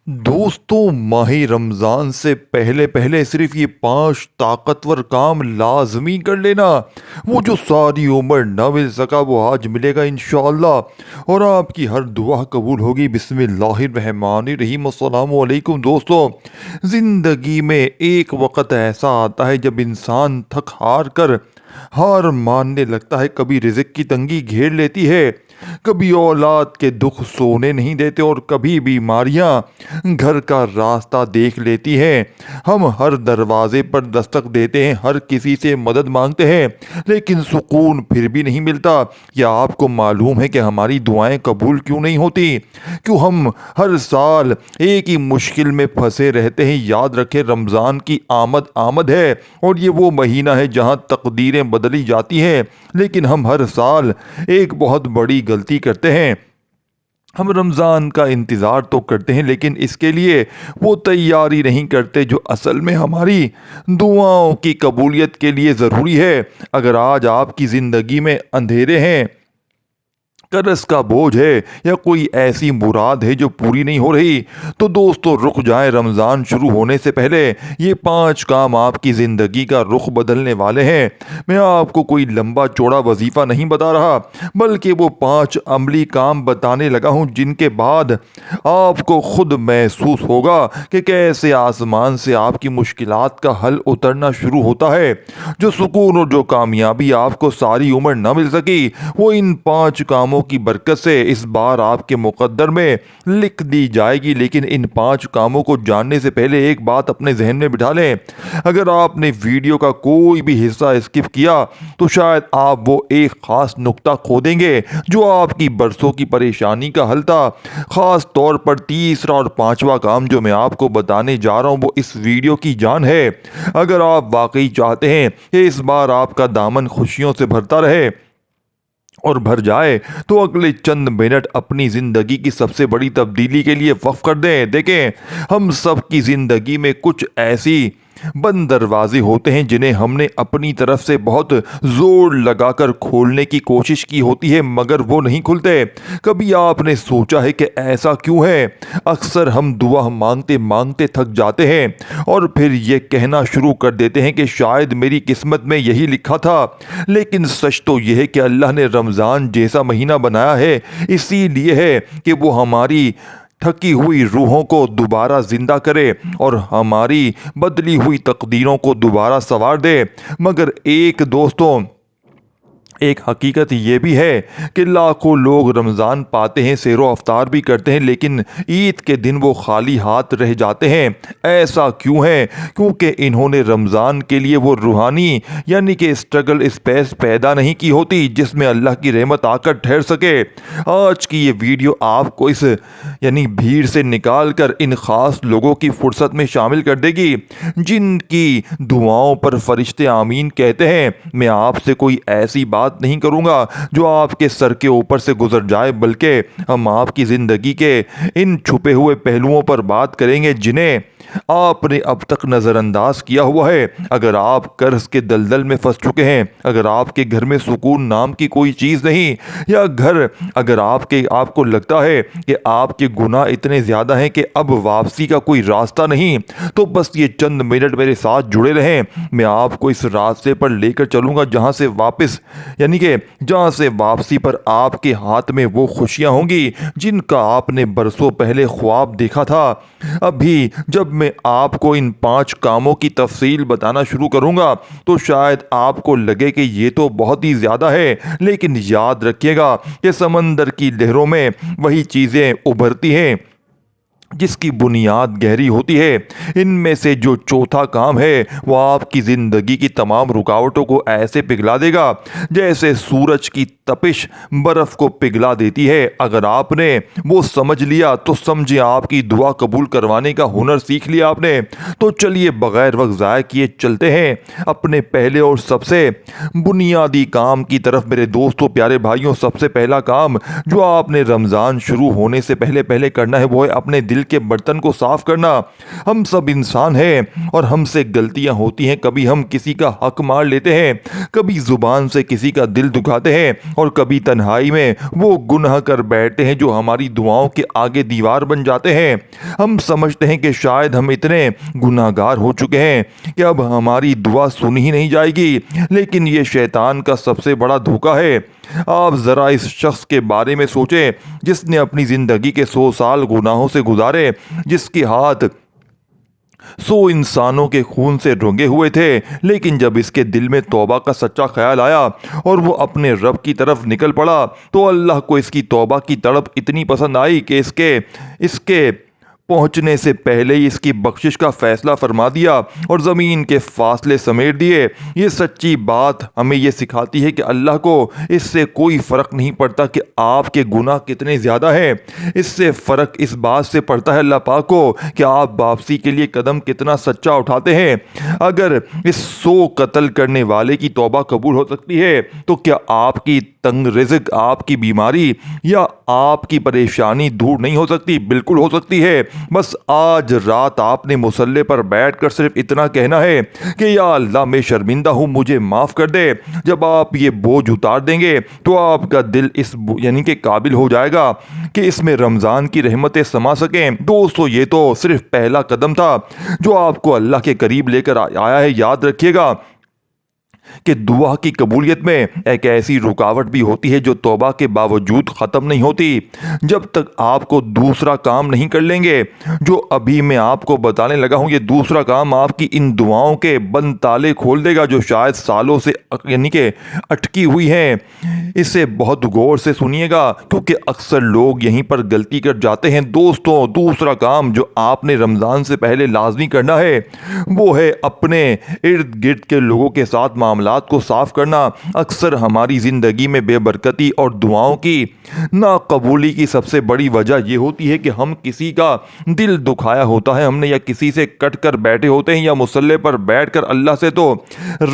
دوستوں، ماہ رمضان سے پہلے پہلے صرف یہ 5 طاقتور کام لازمی کر لینا۔ وہ جو ساری عمر نہ مل سکا وہ آج ملے گا انشاءاللہ، اور آپ کی ہر دعا قبول ہوگی۔ بسم اللہ الرحمن الرحیم۔ السلام علیکم دوستوں۔ زندگی میں ایک وقت ایسا آتا ہے جب انسان تھک ہار کر ہار ماننے لگتا ہے۔ کبھی رزق کی تنگی گھیر لیتی ہے، کبھی اولاد کے دکھ سونے نہیں دیتے، اور کبھی بیماریاں گھر کا راستہ دیکھ لیتی ہیں۔ ہم ہر دروازے پر دستک دیتے ہیں، ہر کسی سے مدد مانگتے ہیں، لیکن سکون پھر بھی نہیں ملتا۔ کیا آپ کو معلوم ہے کہ ہماری دعائیں قبول کیوں نہیں ہوتی؟ کیوں ہم ہر سال ایک ہی مشکل میں پھنسے رہتے ہیں؟ یاد رکھیں، رمضان کی آمد ہے، اور یہ وہ مہینہ ہے جہاں تقدیریں بدلی جاتی ہیں۔ لیکن ہم ہر سال ایک بہت بڑی غلطی کرتے ہیں۔ ہم رمضان کا انتظار تو کرتے ہیں، لیکن اس کے لیے وہ تیاری نہیں کرتے جو اصل میں ہماری دعاؤں کی قبولیت کے لیے ضروری ہے۔ اگر آج آپ کی زندگی میں اندھیرے ہیں، قرض کا بوجھ ہے، یا کوئی ایسی مراد ہے جو پوری نہیں ہو رہی، تو دوستو رک جائیں۔ رمضان شروع ہونے سے پہلے یہ 5 کام آپ کی زندگی کا رخ بدلنے والے ہیں۔ میں آپ کو کوئی لمبا چوڑا وظیفہ نہیں بتا رہا، بلکہ وہ 5 عملی کام بتانے لگا ہوں جن کے بعد آپ کو خود محسوس ہوگا کہ کیسے آسمان سے آپ کی مشکلات کا حل اترنا شروع ہوتا ہے۔ جو سکون اور جو کامیابی آپ کو ساری عمر نہ مل سکی، وہ ان 5 کاموں کی برکت سے اس بار آپ کے مقدر میں لکھ دی جائے گی۔ لیکن ان 5 کاموں کو جاننے سے پہلے ایک بات اپنے ذہن میں بٹھا لیں۔ اگر آپ نے ویڈیو کا کوئی بھی حصہ اسکپ کیا تو شاید آپ وہ ایک خاص نقطہ کھو دیں گے جو آپ کی برسوں کی پریشانی کا حل تھا۔ خاص طور پر تیسرا اور 5واں کام جو میں آپ کو بتانے جا رہا ہوں وہ اس ویڈیو کی جان ہے۔ اگر آپ واقعی چاہتے ہیں کہ اس بار آپ کا دامن خوشیوں سے بھرتا رہے اور بھر جائے، تو اگلے چند منٹ اپنی زندگی کی سب سے بڑی تبدیلی کے لیے وقف کر دیں۔ دیکھیں، ہم سب کی زندگی میں کچھ ایسی بند دروازے ہوتے ہیں جنہیں ہم نے اپنی طرف سے بہت زور لگا کر کھولنے کی کوشش کی ہوتی ہے، مگر وہ نہیں کھلتے۔ کبھی آپ نے سوچا ہے کہ ایسا کیوں ہے؟ اکثر ہم دعا مانگتے مانگتے تھک جاتے ہیں اور پھر یہ کہنا شروع کر دیتے ہیں کہ شاید میری قسمت میں یہی لکھا تھا۔ لیکن سچ تو یہ ہے کہ اللہ نے رمضان جیسا مہینہ بنایا ہے اسی لیے ہے کہ وہ ہماری تھکی ہوئی روحوں کو دوبارہ زندہ کرے اور ہماری بدلی ہوئی تقدیروں کو دوبارہ سنوار دے۔ مگر ایک حقیقت یہ بھی ہے کہ لاکھوں لوگ رمضان پاتے ہیں، سیر و افطار بھی کرتے ہیں، لیکن عید کے دن وہ خالی ہاتھ رہ جاتے ہیں۔ ایسا کیوں ہے؟ کیونکہ انہوں نے رمضان کے لیے وہ روحانی یعنی کہ اسٹرگل اسپیس پیدا نہیں کی ہوتی جس میں اللہ کی رحمت آ کر ٹھہر سکے۔ آج کی یہ ویڈیو آپ کو اس بھیڑ سے نکال کر ان خاص لوگوں کی فرصت میں شامل کر دے گی جن کی دعاؤں پر فرشتے آمین کہتے ہیں۔ میں آپ سے کوئی ایسی بات نہیں کروں گا جو آپ کے سر کے اوپر سے گزر جائے، بلکہ ہم آپ کی زندگی کے ان چھپے ہوئے پہلوؤں پر بات کریں گے جنہیں آپ نے اب تک نظر انداز کیا ہوا ہے۔ اگر آپ قرض کے دلدل میں پھنس چکے ہیں، اگر آپ کے گھر میں سکون نام کی کوئی چیز نہیں، یا اگر آپ کو لگتا ہے کہ آپ کے گناہ اتنے زیادہ ہیں کہ اب واپسی کا کوئی راستہ نہیں، تو بس یہ چند منٹ میرے ساتھ جڑے رہیں۔ میں آپ کو اس راستے پر لے کر چلوں گا جہاں سے واپسی پر آپ کے ہاتھ میں وہ خوشیاں ہوں گی جن کا آپ نے برسوں پہلے خواب دیکھا تھا۔ ابھی جب میں آپ کو ان 5 کاموں کی تفصیل بتانا شروع کروں گا تو شاید آپ کو لگے کہ یہ تو بہت ہی زیادہ ہے، لیکن یاد رکھیے گا کہ سمندر کی لہروں میں وہی چیزیں ابھرتی ہیں جس کی بنیاد گہری ہوتی ہے۔ ان میں سے جو چوتھا کام ہے وہ آپ کی زندگی کی تمام رکاوٹوں کو ایسے پگھلا دے گا جیسے سورج کی تپش برف کو پگھلا دیتی ہے۔ اگر آپ نے وہ سمجھ لیا تو سمجھے آپ کی دعا قبول کروانے کا ہنر سیکھ لیا آپ نے۔ تو چلیے بغیر وقت ضائع کیے چلتے ہیں اپنے پہلے اور سب سے بنیادی کام کی طرف۔ میرے دوستوں، پیارے بھائیوں، سب سے پہلا کام جو آپ نے رمضان شروع ہونے سے پہلے کرنا ہے وہ ہے اپنے دل دل کے برتن کو صاف کرنا۔ ہم سب انسان ہیں اور ہم سے غلطیاں ہوتی ہیں، کبھی ہم کسی کا حق مار لیتے ہیں، کبھی زبان سے کسی کا دل دکھاتے ہیں، اور کبھی تنہائی میں وہ گناہ کر بیٹھتے ہیں جو ہماری دعاؤں کے آگے دیوار بن جاتے ہیں۔ ہم سمجھتے ہیں کہ شاید ہم اتنے گناہ گار ہو چکے ہیں کہ اب ہماری دعا سنی ہی نہیں جائے گی، لیکن یہ شیطان کا سب سے بڑا دھوکہ ہے۔ آپ ذرا اس شخص کے بارے میں سوچیں جس نے اپنی زندگی کے 100 سال گناہوں سے گزارے، جس کے ہاتھ 100 انسانوں کے خون سے رنگے ہوئے تھے، لیکن جب اس کے دل میں توبہ کا سچا خیال آیا اور وہ اپنے رب کی طرف نکل پڑا تو اللہ کو اس کی توبہ کی تڑپ اتنی پسند آئی کہ اس کے پہنچنے سے پہلے ہی اس کی بخشش کا فیصلہ فرما دیا اور زمین کے فاصلے سمیٹ دیے۔ یہ سچی بات ہمیں یہ سکھاتی ہے کہ اللہ کو اس سے کوئی فرق نہیں پڑتا کہ آپ کے گناہ کتنے زیادہ ہیں، اس سے فرق اس بات سے پڑتا ہے اللہ پاک کو کہ آپ واپسی کے لیے قدم کتنا سچا اٹھاتے ہیں۔ اگر اس 100 قتل کرنے والے کی توبہ قبول ہو سکتی ہے تو کیا آپ کی تنگ رزق، آپ کی بیماری یا آپ کی پریشانی دور نہیں ہو سکتی؟ بالکل ہو سکتی ہے۔ بس آج رات آپ نے مصلی پر بیٹھ کر صرف اتنا کہنا ہے کہ یا اللہ میں شرمندہ ہوں، مجھے معاف کر دے۔ جب آپ یہ بوجھ اتار دیں گے تو آپ کا دل اس یعنی کہ قابل ہو جائے گا کہ اس میں رمضان کی رحمتیں سما سکیں۔ دوستو، یہ تو صرف پہلا قدم تھا جو آپ کو اللہ کے قریب لے کر آیا ہے۔ یاد رکھیے گا کہ دعا کی قبولیت میں ایک ایسی رکاوٹ بھی ہوتی ہے جو توبہ کے باوجود ختم نہیں ہوتی۔ جب تک آپ کو دوسرا کام نہیں کر لیں گے جو ابھی میں آپ کو بتانے لگا ہوں، یہ دوسرا کام آپ کی ان دعاؤں کے بند تالے کھول دے گا جو شاید سالوں سے یعنی کہ اٹکی ہوئی ہیں۔ اسے بہت غور سے سنیے گا کیونکہ اکثر لوگ یہیں پر غلطی کر جاتے ہیں۔ دوستوں، دوسرا کام جو آپ نے رمضان سے پہلے لازمی کرنا ہے وہ ہے اپنے ارد گرد کے لوگوں کے ساتھ معاملات کو صاف کرنا۔ اکثر ہماری زندگی میں بے برکتی اور دعاؤں کی ناقبولی کی سب سے بڑی وجہ یہ ہوتی ہے کہ ہم کسی کا دل دکھایا ہوتا ہے، ہم نے یا کسی سے کٹ کر بیٹھے ہوتے ہیں یا مصلی پر بیٹھ کر اللہ سے تو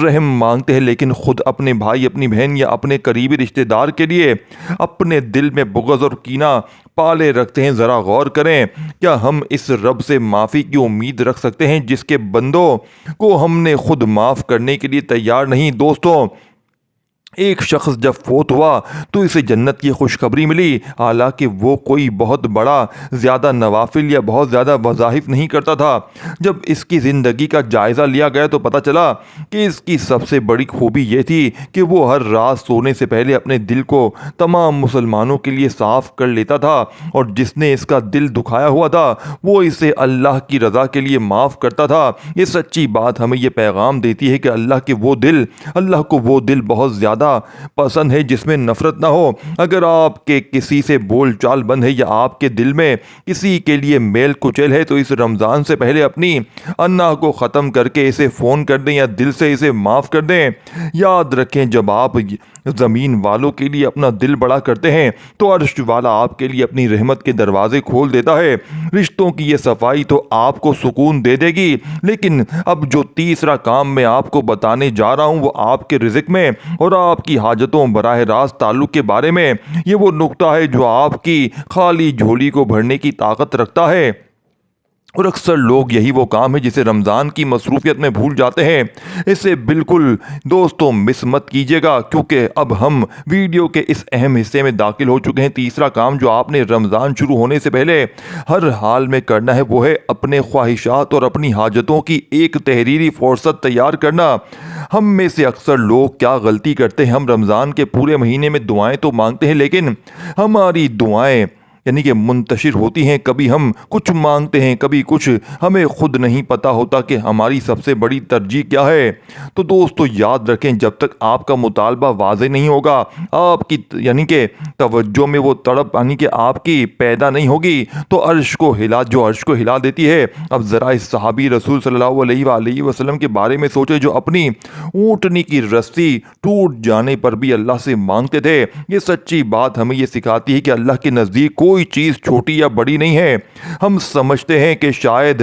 رحم مانگتے ہیں، لیکن خود اپنے بھائی، اپنی بہن یا اپنے قریبی رشتہ دار کے لیے اپنے دل میں بغض اور کینہ پالے رکھتے ہیں۔ ذرا غور کریں، کیا ہم اس رب سے معافی کی امید رکھ سکتے ہیں جس کے بندوں کو ہم نے خود معاف کرنے کے لیے تیار نہیں؟ دوستوں، ایک شخص جب فوت ہوا تو اسے جنت کی خوشخبری ملی، حالانکہ وہ کوئی بہت بڑا زیادہ نوافل یا بہت زیادہ وظائف نہیں کرتا تھا۔ جب اس کی زندگی کا جائزہ لیا گیا تو پتہ چلا کہ اس کی سب سے بڑی خوبی یہ تھی کہ وہ ہر رات سونے سے پہلے اپنے دل کو تمام مسلمانوں کے لیے صاف کر لیتا تھا، اور جس نے اس کا دل دکھایا ہوا تھا وہ اسے اللہ کی رضا کے لیے معاف کرتا تھا۔ یہ سچی بات ہمیں یہ پیغام دیتی ہے کہ اللہ کو وہ دل بہت زیادہ پسند ہے جس میں نفرت نہ ہو۔ اگر آپ کے کسی سے بول چال بند ہے یا آپ کے دل میں کسی کے لیے میل کچیل ہے تو اس رمضان سے پہلے اپنی انا کو ختم کر کے اسے فون کر دیں یا دل سے اسے معاف کر دیں۔ یاد رکھیں، جب آپ زمین والوں کے لیے اپنا دل بڑا کرتے ہیں تو عرش والا آپ کے لیے اپنی رحمت کے دروازے کھول دیتا ہے۔ رشتوں کی یہ صفائی تو آپ کو سکون دے دے گی، لیکن اب جو تیسرا کام میں آپ کو بتانے جا رہا ہوں وہ آپ کے رزق میں اور آپ کی حاجتوں براہ راست تعلق کے بارے میں۔ یہ وہ نقطہ ہے جو آپ کی خالی جھولی کو بھرنے کی طاقت رکھتا ہے، اور اکثر لوگ یہی وہ کام ہے جسے رمضان کی مصروفیت میں بھول جاتے ہیں۔ اسے بالکل دوستوں مس مت کیجیے گا، کیونکہ اب ہم ویڈیو کے اس اہم حصے میں داخل ہو چکے ہیں۔ تیسرا کام جو آپ نے رمضان شروع ہونے سے پہلے ہر حال میں کرنا ہے وہ ہے اپنے خواہشات اور اپنی حاجتوں کی ایک تحریری فہرست تیار کرنا۔ ہم میں سے اکثر لوگ کیا غلطی کرتے ہیں، ہم رمضان کے پورے مہینے میں دعائیں تو مانگتے ہیں، لیکن ہماری دعائیں یعنی کہ منتشر ہوتی ہیں۔ کبھی ہم کچھ مانگتے ہیں، کبھی کچھ، ہمیں خود نہیں پتا ہوتا کہ ہماری سب سے بڑی ترجیح کیا ہے۔ تو دوستو یاد رکھیں، جب تک آپ کا مطالبہ واضح نہیں ہوگا، آپ کی یعنی کہ توجہ میں وہ تڑپ یعنی کہ آپ کی پیدا نہیں ہوگی تو عرش کو ہلا دیتی ہے۔ اب ذرا اس صحابی رسول صلی اللہ علیہ وآلہ وسلم کے بارے میں سوچے جو اپنی اونٹنی کی رسی ٹوٹ جانے پر بھی اللہ سے مانگتے تھے۔ یہ سچی بات ہمیں یہ سکھاتی ہے کہ اللہ کے نزدیک کوئی چیز چھوٹی یا بڑی نہیں ہے۔ ہم سمجھتے ہیں کہ شاید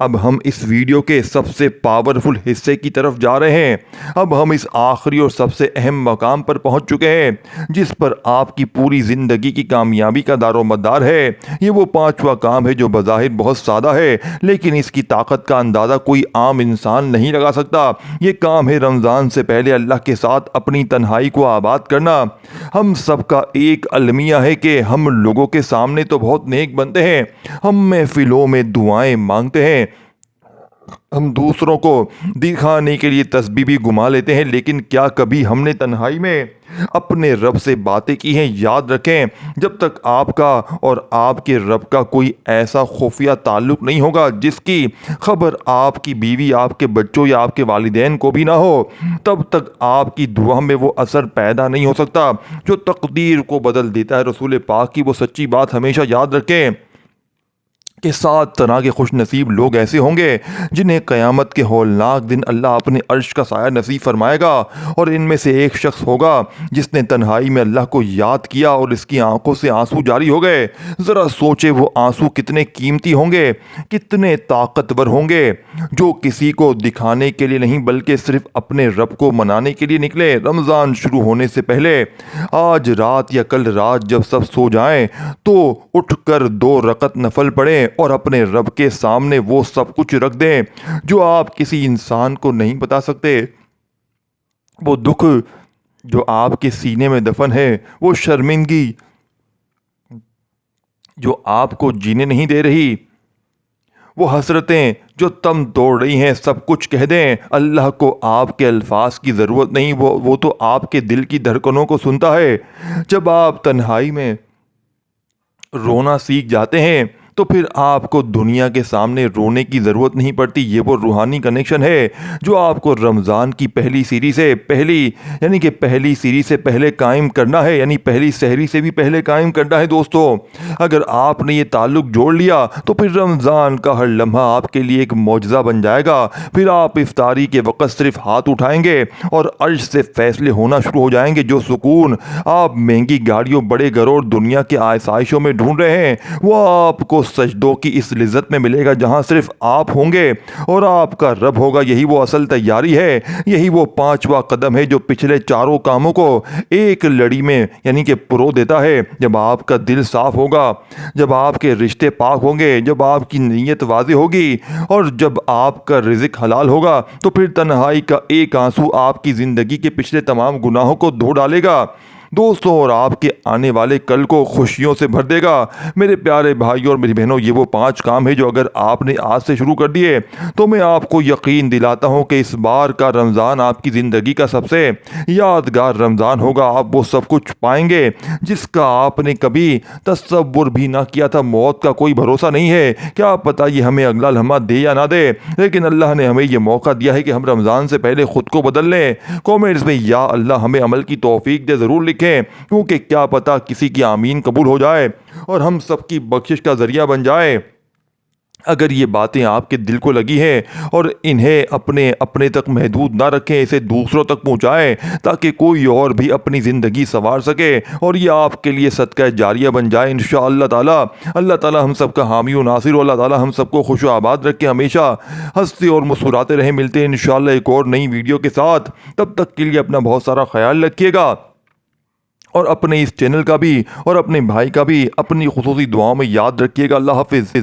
اب ہم اس ویڈیو کے سب سے پاورفل حصے کی طرف جا رہے ہیں۔ اب ہم اس آخری اور سب سے اہم مقام پر پہنچ چکے ہیں جس پر آپ کی پوری زندگی کی کامیابی کا دار و مدار ہے۔ یہ وہ پانچواں کام ہے جو بظاہر بہت سادہ ہے، لیکن اس کی طاقت کا اندازہ کوئی عام انسان نہیں لگا سکتا۔ یہ کام ہے رمضان سے پہلے اللہ کے ساتھ اپنی تنہائی کو آباد کرنا۔ ہم سب کا ایک المیہ ہے کہ ہم لوگوں کے سامنے تو بہت نیک بنتے ہیں، ہم محفلوں میں دعائیں مانگتے ہیں، ہم دوسروں کو دکھانے کے لیے تسبیح بھی گما لیتے ہیں، لیکن کیا کبھی ہم نے تنہائی میں اپنے رب سے باتیں کی ہیں؟ یاد رکھیں، جب تک آپ کا اور آپ کے رب کا کوئی ایسا خفیہ تعلق نہیں ہوگا جس کی خبر آپ کی بیوی، آپ کے بچوں یا آپ کے والدین کو بھی نہ ہو، تب تک آپ کی دعا میں وہ اثر پیدا نہیں ہو سکتا جو تقدیر کو بدل دیتا ہے۔ رسول پاک کی وہ سچی بات ہمیشہ یاد رکھیں کہ 7 طرح کے خوش نصیب لوگ ایسے ہوں گے جنہیں قیامت کے ہولناک دن اللہ اپنے عرش کا سایہ نصیب فرمائے گا، اور ان میں سے ایک شخص ہوگا جس نے تنہائی میں اللہ کو یاد کیا اور اس کی آنکھوں سے آنسو جاری ہو گئے۔ ذرا سوچے وہ آنسو کتنے قیمتی ہوں گے، کتنے طاقتور ہوں گے، جو کسی کو دکھانے کے لیے نہیں بلکہ صرف اپنے رب کو منانے کے لیے نکلے۔ رمضان شروع ہونے سے پہلے آج رات یا کل رات جب سب سو جائیں تو اٹھ کر 2 رکعت نفل پڑھیں اور اپنے رب کے سامنے وہ سب کچھ رکھ دیں جو آپ کسی انسان کو نہیں بتا سکتے، وہ دکھ جو آپ کے سینے میں دفن ہے، وہ شرمندگی جو آپ کو جینے نہیں دے رہی، وہ حسرتیں جو تم توڑ رہی ہیں، سب کچھ کہہ دیں۔ اللہ کو آپ کے الفاظ کی ضرورت نہیں، وہ تو آپ کے دل کی دھڑکنوں کو سنتا ہے۔ جب آپ تنہائی میں رونا سیکھ جاتے ہیں تو پھر آپ کو دنیا کے سامنے رونے کی ضرورت نہیں پڑتی۔ یہ وہ روحانی کنیکشن ہے جو آپ کو رمضان کی پہلی سیری سے پہلے قائم کرنا ہے، یعنی پہلی سحری سے بھی پہلے قائم کرنا ہے۔ دوستو، اگر آپ نے یہ تعلق جوڑ لیا تو پھر رمضان کا ہر لمحہ آپ کے لیے ایک معجزہ بن جائے گا۔ پھر آپ افطاری کے وقت صرف ہاتھ اٹھائیں گے اور عرش سے فیصلے ہونا شروع ہو جائیں گے۔ جو سکون آپ مہنگی گاڑیوں، بڑے گھروں اور دنیا کے آسائشوں میں ڈھونڈ رہے ہیں، وہ آپ کو سجدوں کی اس لذت میں ملے گا جہاں صرف آپ ہوں گے اور آپ کا رب ہوگا۔ یہی وہ اصل تیاری ہے، یہی وہ 5واں قدم ہے جو پچھلے 4 کاموں کو ایک لڑی میں یعنی کہ پرو دیتا ہے۔ جب آپ کا دل صاف ہوگا، جب آپ کے رشتے پاک ہوں گے، جب آپ کی نیت واضح ہوگی اور جب آپ کا رزق حلال ہوگا، تو پھر تنہائی کا ایک آنسو آپ کی زندگی کے پچھلے تمام گناہوں کو دھو ڈالے گا دوستوں، اور آپ کے آنے والے کل کو خوشیوں سے بھر دے گا۔ میرے پیارے بھائیوں اور میری بہنوں، یہ وہ 5 کام ہیں جو اگر آپ نے آج سے شروع کر دیے تو میں آپ کو یقین دلاتا ہوں کہ اس بار کا رمضان آپ کی زندگی کا سب سے یادگار رمضان ہوگا۔ آپ وہ سب کچھ پائیں گے جس کا آپ نے کبھی تصور بھی نہ کیا تھا۔ موت کا کوئی بھروسہ نہیں ہے، کیا پتہ یہ ہمیں اگلا لمحہ دے یا نہ دے، لیکن اللہ نے ہمیں یہ موقع دیا ہے کہ ہم رمضان سے پہلے خود کو بدل لیں۔ کامنٹس میں یا اللہ ہمیں عمل کی توفیق دے ضرور لکھیں، کیونکہ کیا پتہ کسی کی آمین قبول ہو جائے اور ہم سب کی بخشش کا ذریعہ بن جائے۔ اگر یہ باتیں آپ کے دل کو لگی ہیں اور انہیں اپنے تک محدود نہ رکھیں، اسے دوسروں تک پہنچائیں تاکہ کوئی اور بھی اپنی زندگی سنوار سکے اور یہ آپ کے لیے صدقہ جاریہ بن جائے انشاءاللہ تعالی۔ اللہ تعالی ہم سب کا حامی و ناصر ہو، اللہ تعالی ہم سب کو خوش و آباد رکھے، ہمیشہ ہنستے اور مسکراتے رہیں۔ ملتے ہیں انشاءاللہ ایک اور نئی ویڈیو کے ساتھ، تب تک کے لیے اپنا بہت سارا خیال رکھیے گا اور اپنے اس چینل کا بھی اور اپنے بھائی کا بھی اپنی خصوصی دعاؤں میں یاد رکھیے گا۔ اللہ حافظ۔